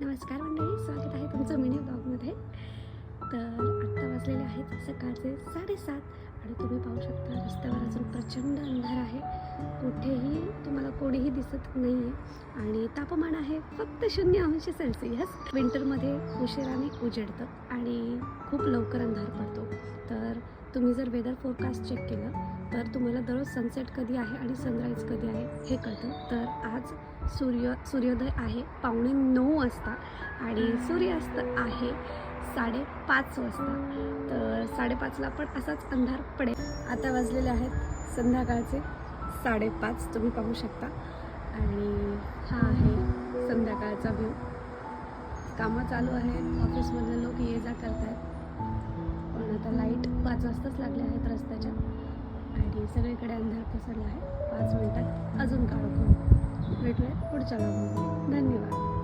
नमस्कार मंडळी, स्वागत आहे तुमचं मिनी ब्लॉगमध्ये. तर आत्ता वाजलेले आहेत सकाळचे 7:30 आणि तुम्ही पाहू शकता रस्त्यावर अजून प्रचंड अंधार आहे. कुठेही तुम्हाला कोणीही दिसत नाही आहे आणि तापमान आहे फक्त 0°C. विंटरमध्ये उशिराने उजेडतं आणि खूप लवकर अंधार पडतो. तर तुम्ही जर वेदर फोरकास्ट चेक केलं तर तुम्हाला दररोज सनसेट कधी आहे आणि सनराईज कधी आहे हे कळतं. तर आज सूर्योदय आहे 8:45 वाजता आणि सूर्यास्त आहे 5:30 वाजता. तर 5:30ला पण असाच अंधार पडेल. आता वाजलेले आहेत संध्याकाळचे 5:30, तुम्ही पाहू शकता. आणि हा आहे संध्याकाळचा व्ह्यू. कामं चालू आहेत, ऑफिसमधले लोक ये जा करत आहेत. पण आता लाईट 5 वाजताच लागले आहेत रस्त्याच्या आणि सगळीकडे अंधार पसरला आहे. 5 मिनिटात अजून काळोख होईल. भेटूया पुढच्या व्लॉगमध्ये. धन्यवाद.